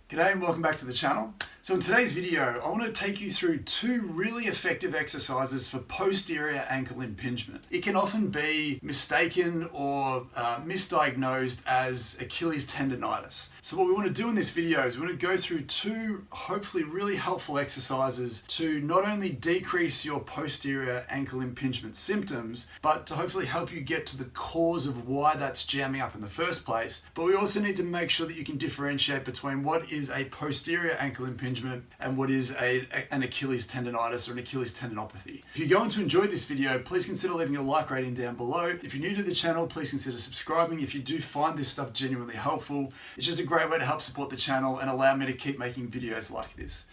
G'day and welcome back to the channel. So in today's video, I want to take you through two really effective exercises for posterior ankle impingement. It can often be mistaken or misdiagnosed as Achilles tendonitis. So what we want to do in this video is we want to go through two hopefully really helpful exercises to not only decrease your posterior ankle impingement symptoms, but to hopefully help you get to the cause of why that's jamming up in the first place. But we also need to make sure that you can differentiate between what is a posterior ankle impingement and what is an Achilles tendonitis or an Achilles tendinopathy. If you're going to enjoy this video, please consider leaving a like rating down below. If you're new to the channel, please consider subscribing. If you do find this stuff genuinely helpful, it's just a great way to help support the channel and allow me to keep making videos like this.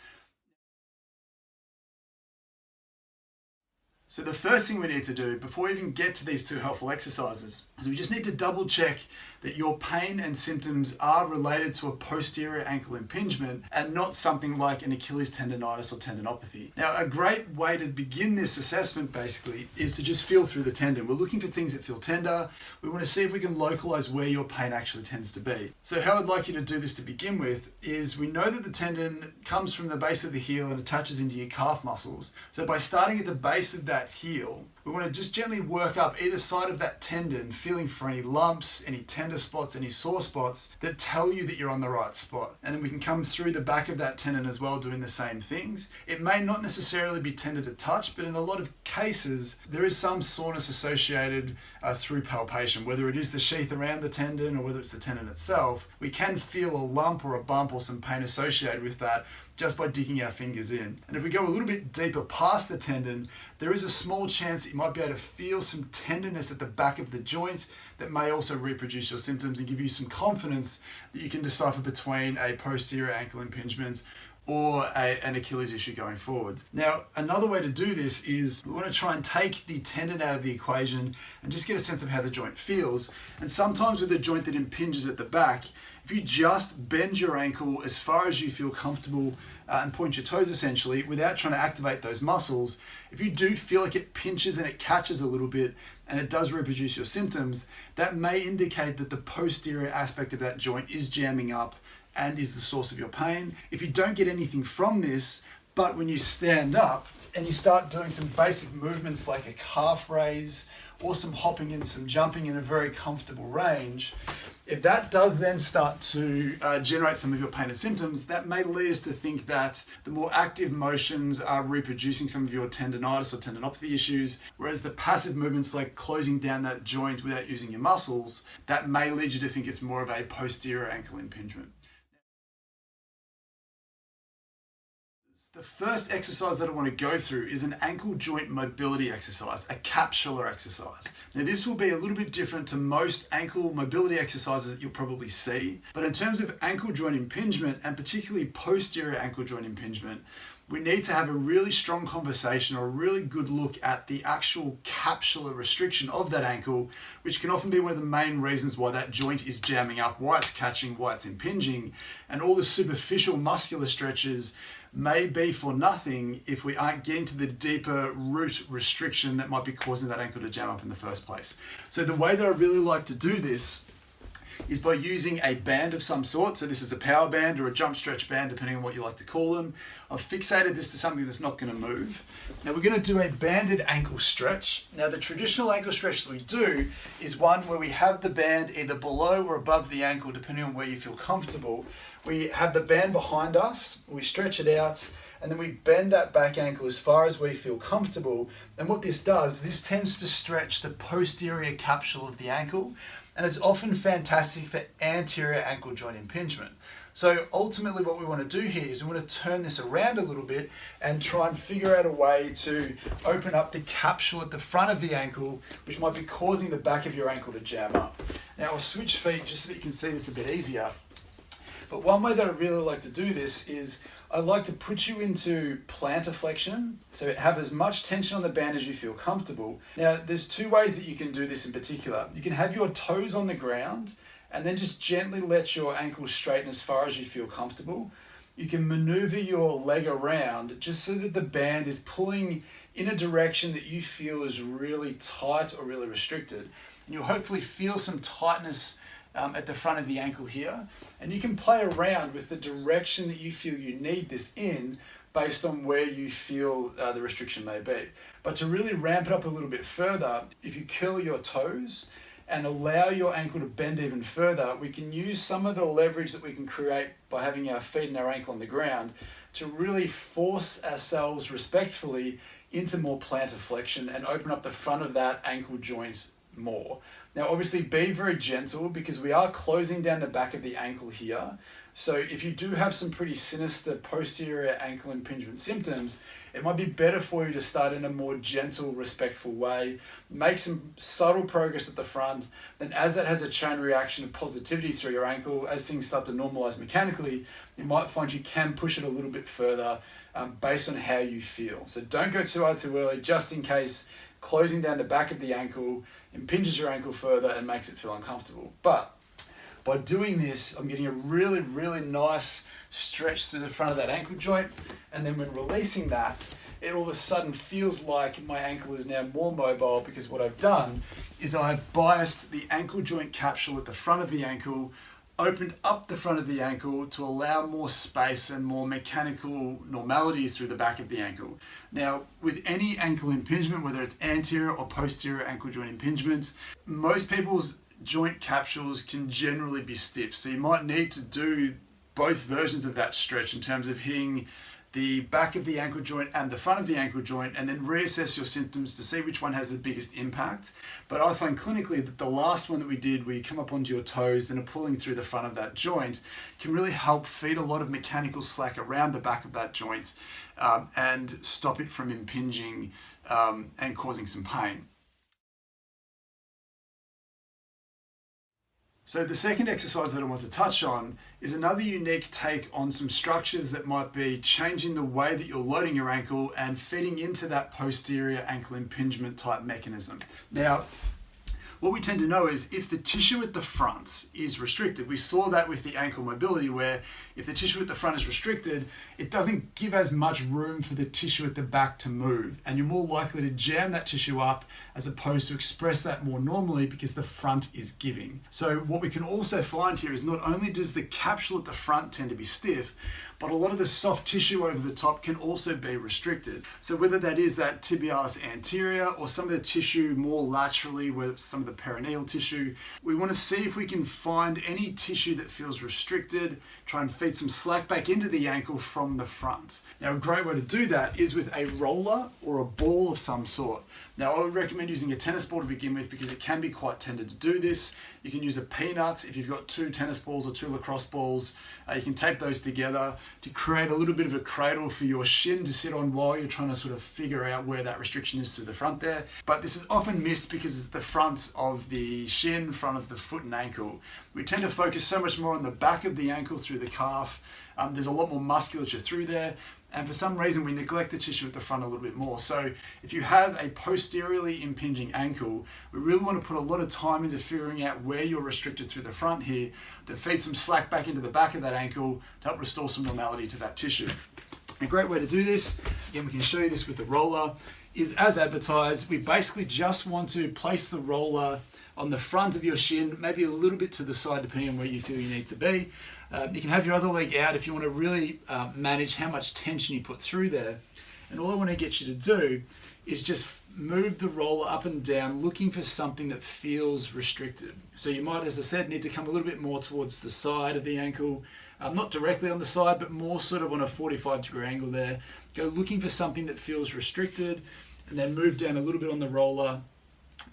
So the first thing we need to do before we even get to these two helpful exercises is we just need to double check that your pain and symptoms are related to a posterior ankle impingement and not something like an Achilles tendonitis or tendinopathy. Now, a great way to begin this assessment basically is to just feel through the tendon. We're looking for things that feel tender. We want to see if we can localize where your pain actually tends to be. So how I'd like you to do this to begin with is we know that the tendon comes from the base of the heel and attaches into your calf muscles. So by starting at the base of that heel, we want to just gently work up either side of that tendon, feeling for any lumps, any tender spots, any sore spots that tell you that you're on the right spot. And then we can come through the back of that tendon as well, doing the same things. It may not necessarily be tender to touch, but in a lot of cases, there is some soreness associated through palpation, whether it is the sheath around the tendon or whether it's the tendon itself. We can feel a lump or a bump or some pain associated with that just by digging our fingers in. And if we go a little bit deeper past the tendon, there is a small chance that you might be able to feel some tenderness at the back of the joint that may also reproduce your symptoms and give you some confidence that you can decipher between a posterior ankle impingement or an Achilles issue going forward. Now, another way to do this is we want to try and take the tendon out of the equation and just get a sense of how the joint feels. And sometimes with a joint that impinges at the back, if you just bend your ankle as far as you feel comfortable and point your toes essentially without trying to activate those muscles, if you do feel like it pinches and it catches a little bit and it does reproduce your symptoms, that may indicate that the posterior aspect of that joint is jamming up and is the source of your pain. If you don't get anything from this, but when you stand up and you start doing some basic movements like a calf raise or some hopping and some jumping in a very comfortable range, if that does then start to generate some of your pain and symptoms, that may lead us to think that the more active motions are reproducing some of your tendonitis or tendinopathy issues, whereas the passive movements like closing down that joint without using your muscles, that may lead you to think it's more of a posterior ankle impingement. The first exercise that I want to go through is an ankle joint mobility exercise, a capsular exercise. Now this will be a little bit different to most ankle mobility exercises that you'll probably see, but in terms of ankle joint impingement and particularly posterior ankle joint impingement, we need to have a really strong conversation or a really good look at the actual capsular restriction of that ankle, which can often be one of the main reasons why that joint is jamming up, why it's catching, why it's impinging, and all the superficial muscular stretches may be for nothing if we aren't getting to the deeper root restriction that might be causing that ankle to jam up in the first place. So the way that I really like to do this is by using a band of some sort. So this is a power band or a jump stretch band, depending on what you like to call them. I've fixated this to something that's not going to move. Now we're going to do a banded ankle stretch. Now the traditional ankle stretch that we do is one where we have the band either below or above the ankle, depending on where you feel comfortable. We have the band behind us, we stretch it out, and then we bend that back ankle as far as we feel comfortable. And what this does, this tends to stretch the posterior capsule of the ankle, and it's often fantastic for anterior ankle joint impingement. So ultimately what we want to do here is we want to turn this around a little bit and try and figure out a way to open up the capsule at the front of the ankle, which might be causing the back of your ankle to jam up. Now I'll switch feet just so that you can see this a bit easier. But one way that I really like to do this is I like to put you into plantar flexion, so have as much tension on the band as you feel comfortable. Now, there's two ways that you can do this in particular. You can have your toes on the ground and then just gently let your ankles straighten as far as you feel comfortable. You can maneuver your leg around just so that the band is pulling in a direction that you feel is really tight or really restricted. And you'll hopefully feel some tightness at the front of the ankle here. And you can play around with the direction that you feel you need this in based on where you feel the restriction may be. But to really ramp it up a little bit further, if you curl your toes and allow your ankle to bend even further, we can use some of the leverage that we can create by having our feet and our ankle on the ground to really force ourselves respectfully into more plantar flexion and open up the front of that ankle joint more. Now obviously be very gentle because we are closing down the back of the ankle here. So if you do have some pretty sinister posterior ankle impingement symptoms, it might be better for you to start in a more gentle, respectful way, make some subtle progress at the front, then as that has a chain reaction of positivity through your ankle, as things start to normalize mechanically, you might find you can push it a little bit further based on how you feel. So don't go too hard too early, just in case closing down the back of the ankle impinges your ankle further and makes it feel uncomfortable. But by doing this, I'm getting a really, really nice stretch through the front of that ankle joint. And then when releasing that, it all of a sudden feels like my ankle is now more mobile, because what I've done is I've biased the ankle joint capsule at the front of the ankle, opened up the front of the ankle to allow more space and more mechanical normality through the back of the ankle. Now, with any ankle impingement, whether it's anterior or posterior ankle joint impingement, most people's joint capsules can generally be stiff. So you might need to do both versions of that stretch in terms of hitting the back of the ankle joint and the front of the ankle joint, and then reassess your symptoms to see which one has the biggest impact. But I find clinically that the last one that we did, where you come up onto your toes and are pulling through the front of that joint, can really help feed a lot of mechanical slack around the back of that joint and stop it from impinging and causing some pain. So the second exercise that I want to touch on is another unique take on some structures that might be changing the way that you're loading your ankle and feeding into that posterior ankle impingement type mechanism. Now, what we tend to know is if the tissue at the front is restricted, we saw that with the ankle mobility, where if the tissue at the front is restricted, it doesn't give as much room for the tissue at the back to move, and you're more likely to jam that tissue up as opposed to express that more normally because the front is giving. So what we can also find here is not only does the capsule at the front tend to be stiff, but a lot of the soft tissue over the top can also be restricted. So whether that is that tibialis anterior or some of the tissue more laterally, where some of the perineal tissue, we want to see if we can find any tissue that feels restricted, try and feed some slack back into the ankle from the front. Now, a great way to do that is with a roller or a ball of some sort. Now, I would recommend using a tennis ball to begin with because it can be quite tender to do this. You can use a peanut if you've got 2 tennis balls or 2 lacrosse balls. You can tape those together to create a little bit of a cradle for your shin to sit on while you're trying to sort of figure out where that restriction is through the front there. But this is often missed because it's the front of the shin, front of the foot and ankle. We tend to focus so much more on the back of the ankle through the calf. There's a lot more musculature through there. And for some reason, we neglect the tissue at the front a little bit more. So if you have a posteriorly impinging ankle, we really want to put a lot of time into figuring out where you're restricted through the front here to feed some slack back into the back of that ankle to help restore some normality to that tissue. A great way to do this, again, we can show you this with the roller, is as advertised. We basically just want to place the roller on the front of your shin, maybe a little bit to the side depending on where you feel you need to be. You can have your other leg out if you want to really manage how much tension you put through there. And all I want to get you to do is just move the roller up and down, looking for something that feels restricted. So you might, as I said, need to come a little bit more towards the side of the ankle, not directly on the side, but more sort of on a 45-degree angle there. Go looking for something that feels restricted, and then move down a little bit on the roller,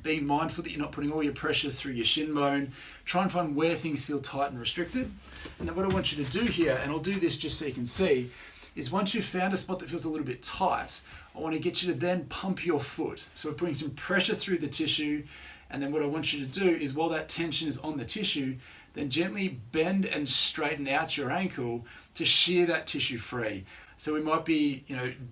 being mindful that you're not putting all your pressure through your shin bone. Try and find where things feel tight and restricted. And then what I want you to do here, and I'll do this just so you can see, is once you've found a spot that feels a little bit tight, I want to get you to then pump your foot. So we're putting some pressure through the tissue, and then what I want you to do is, while that tension is on the tissue, then gently bend and straighten out your ankle to shear that tissue free. So we might be,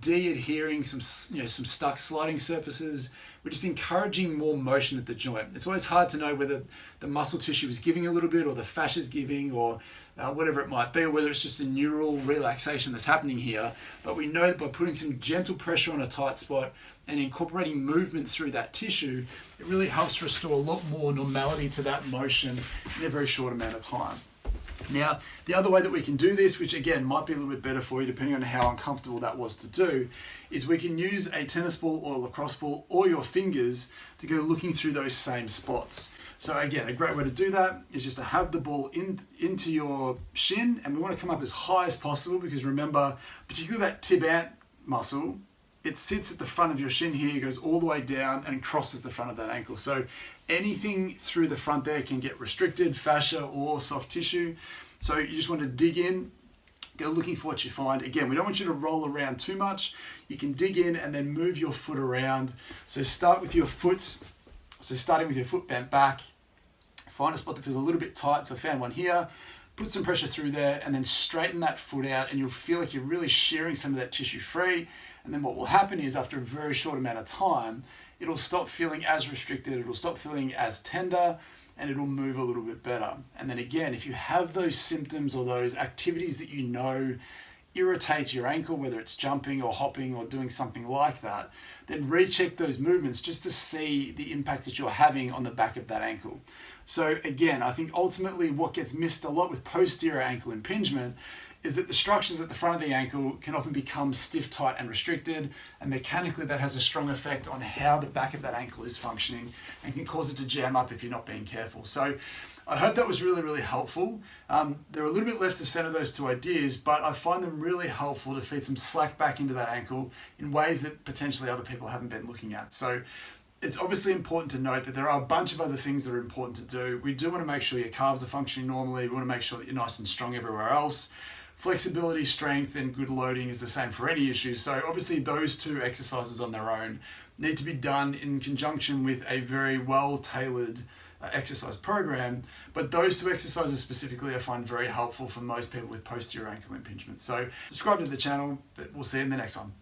de-adhering some stuck sliding surfaces. We're just encouraging more motion at the joint. It's always hard to know whether the muscle tissue is giving a little bit or the fascia is giving or whatever it might be, or whether it's just a neural relaxation that's happening here. But we know that by putting some gentle pressure on a tight spot and incorporating movement through that tissue, it really helps restore a lot more normality to that motion in a very short amount of time. Now, the other way that we can do this, which again might be a little bit better for you depending on how uncomfortable that was to do, is we can use a tennis ball or a lacrosse ball or your fingers to go looking through those same spots. So again, a great way to do that is just to have the ball into your shin, and we want to come up as high as possible because remember, particularly that tib-ant muscle, it sits at the front of your shin here, goes all the way down and crosses the front of that ankle. So anything through the front there can get restricted, fascia or soft tissue. So you just want to dig in, go looking for what you find. Again, we don't want you to roll around too much. You can dig in and then move your foot around. So start with your foot. So starting with your foot bent back, find a spot that feels a little bit tight. So I found one here, put some pressure through there and then straighten that foot out and you'll feel like you're really shearing some of that tissue free. And then what will happen is after a very short amount of time, it'll stop feeling as restricted, it'll stop feeling as tender, and it'll move a little bit better. And then again, if you have those symptoms or those activities that you know irritate your ankle, whether it's jumping or hopping or doing something like that, then recheck those movements just to see the impact that you're having on the back of that ankle. So again, I think ultimately what gets missed a lot with posterior ankle impingement is that the structures at the front of the ankle can often become stiff, tight, and restricted, and mechanically that has a strong effect on how the back of that ankle is functioning and can cause it to jam up if you're not being careful. So I hope that was really, really helpful. They're a little bit left of center, those two ideas, but I find them really helpful to feed some slack back into that ankle in ways that potentially other people haven't been looking at. So it's obviously important to note that there are a bunch of other things that are important to do. We do want to make sure your calves are functioning normally. We want to make sure that you're nice and strong everywhere else. Flexibility, strength, and good loading is the same for any issues. So obviously those two exercises on their own need to be done in conjunction with a very well-tailored exercise program. But those two exercises specifically I find very helpful for most people with posterior ankle impingement. So subscribe to the channel, but we'll see you in the next one.